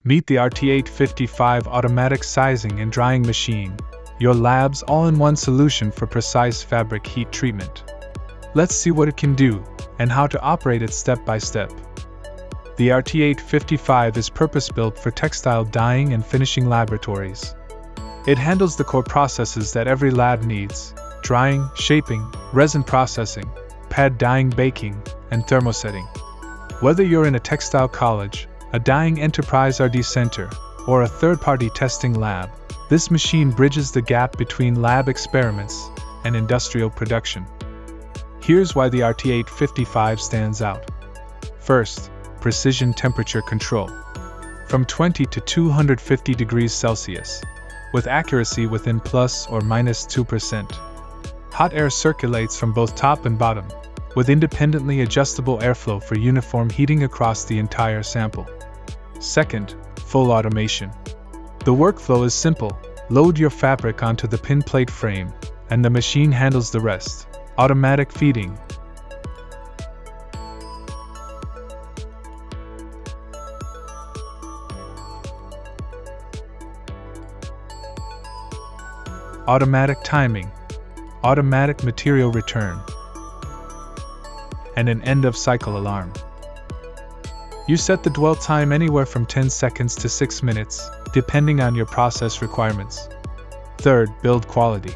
Meet the RT-855 automatic sizing and drying machine, your lab's all-in-one solution for precise fabric heat treatment. Let's see what it can do and how to operate it step by step. The RT-855 is purpose-built for textile dyeing and finishing laboratories. It handles the core processes that every lab needs: drying, shaping, resin processing, pad dyeing, baking, and thermosetting. Whether you're in a textile college, a dyeing enterprise R&D center, or a third-party testing lab, this machine bridges the gap between lab experiments and industrial production. Here's why the RT-855 stands out. First, precision temperature control. From 20 to 250 degrees Celsius, with accuracy within plus or minus 2%. Hot air circulates from both top and bottom, with independently adjustable airflow for uniform heating across the entire sample. Second, full automation. The workflow is simple. Load your fabric onto the pin plate frame, and the machine handles the rest. Automatic feeding. Automatic timing. Automatic material return. And an end-of-cycle alarm. You set the dwell time anywhere from 10 seconds to 6 minutes, depending on your process requirements. Third, build quality.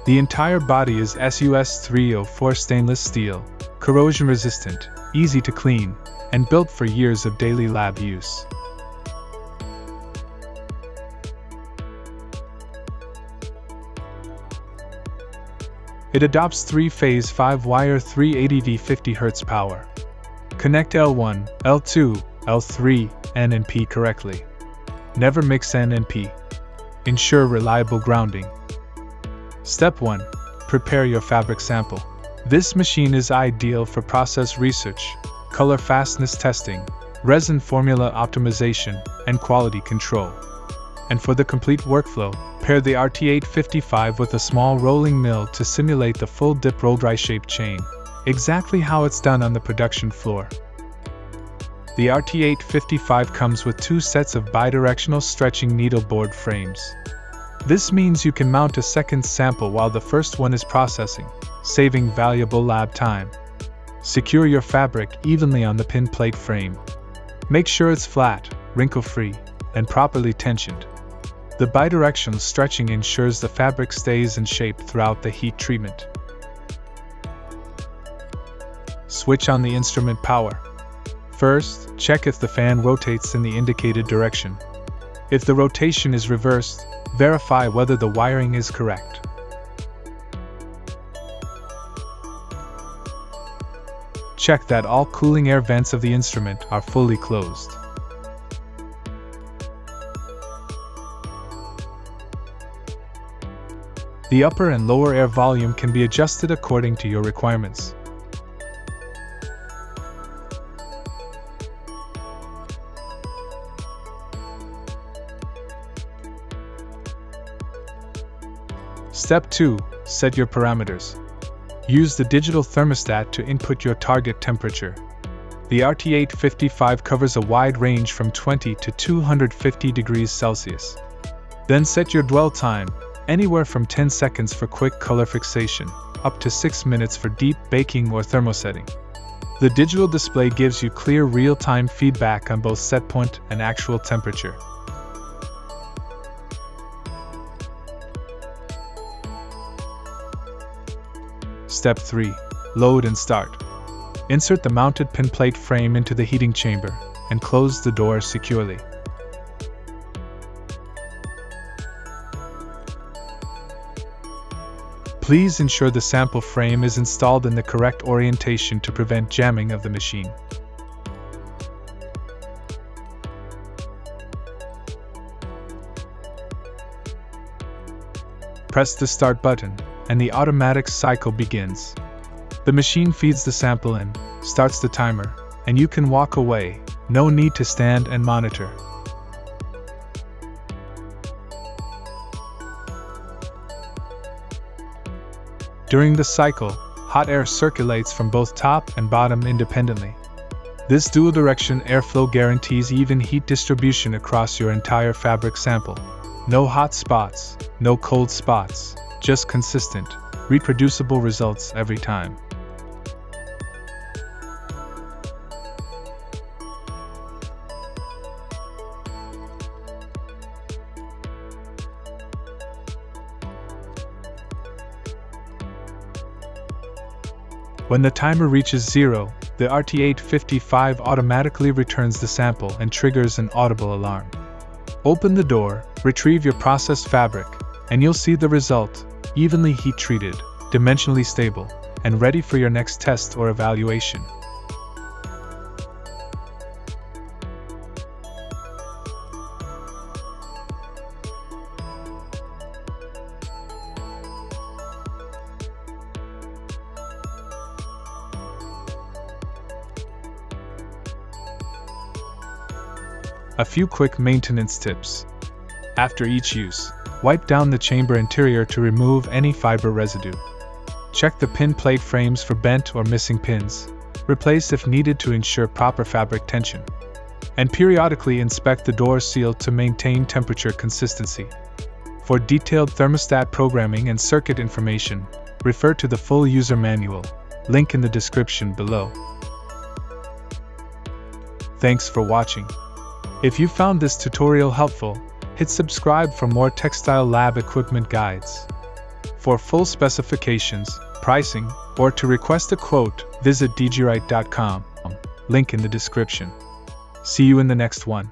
The entire body is SUS 304 stainless steel, corrosion resistant, easy to clean, and built for years of daily lab use. It adopts 3-phase 5-wire 380V 50 Hz power. Connect L1, L2, L3, N and P correctly. Never mix N and P. Ensure reliable grounding. Step 1. Prepare your fabric sample. This machine is ideal for process research, color fastness testing, resin formula optimization, and quality control. And for the complete workflow, pair the RT-855 with a small rolling mill to simulate the full dip roll dry shape chain, exactly how it's done on the production floor. The RT-855 comes with 2 sets of bidirectional stretching needle board frames. This means you can mount a second sample while the first one is processing, saving valuable lab time. Secure your fabric evenly on the pin plate frame. Make sure it's flat, wrinkle-free, and properly tensioned. The bidirectional stretching ensures the fabric stays in shape throughout the heat treatment. Switch on the instrument power. First, check if the fan rotates in the indicated direction. If the rotation is reversed, verify whether the wiring is correct. Check that all cooling air vents of the instrument are fully closed. The upper and lower air volume can be adjusted according to your requirements. Step 2. Set your parameters. Use the digital thermostat to input your target temperature. The RT-855 covers a wide range from 20 to 250 degrees Celsius. Then set your dwell time, anywhere from 10 seconds for quick color fixation, up to 6 minutes for deep baking or thermosetting. The digital display gives you clear real-time feedback on both set point and actual temperature. Step 3. Load and start. Insert the mounted pin plate frame into the heating chamber and close the door securely. Please ensure the sample frame is installed in the correct orientation to prevent jamming of the machine. Press the start button, and the automatic cycle begins. The machine feeds the sample in, starts the timer, and you can walk away, no need to stand and monitor. During the cycle, hot air circulates from both top and bottom independently. This dual-direction airflow guarantees even heat distribution across your entire fabric sample. No hot spots, no cold spots, just consistent, reproducible results every time. When the timer reaches 0, the RT-855 automatically returns the sample and triggers an audible alarm. Open the door, retrieve your processed fabric, and you'll see the result: evenly heat-treated, dimensionally stable, and ready for your next test or evaluation. A few quick maintenance tips. After each use, wipe down the chamber interior to remove any fiber residue. Check the pin plate frames for bent or missing pins. Replace if needed to ensure proper fabric tension. And periodically inspect the door seal to maintain temperature consistency. For detailed thermostat programming and circuit information, refer to the full user manual, link in the description below. Thanks for watching. If you found this tutorial helpful, hit subscribe for more textile lab equipment guides. For full specifications, pricing, or to request a quote, visit dgrite.com, link in the description. See you in the next one.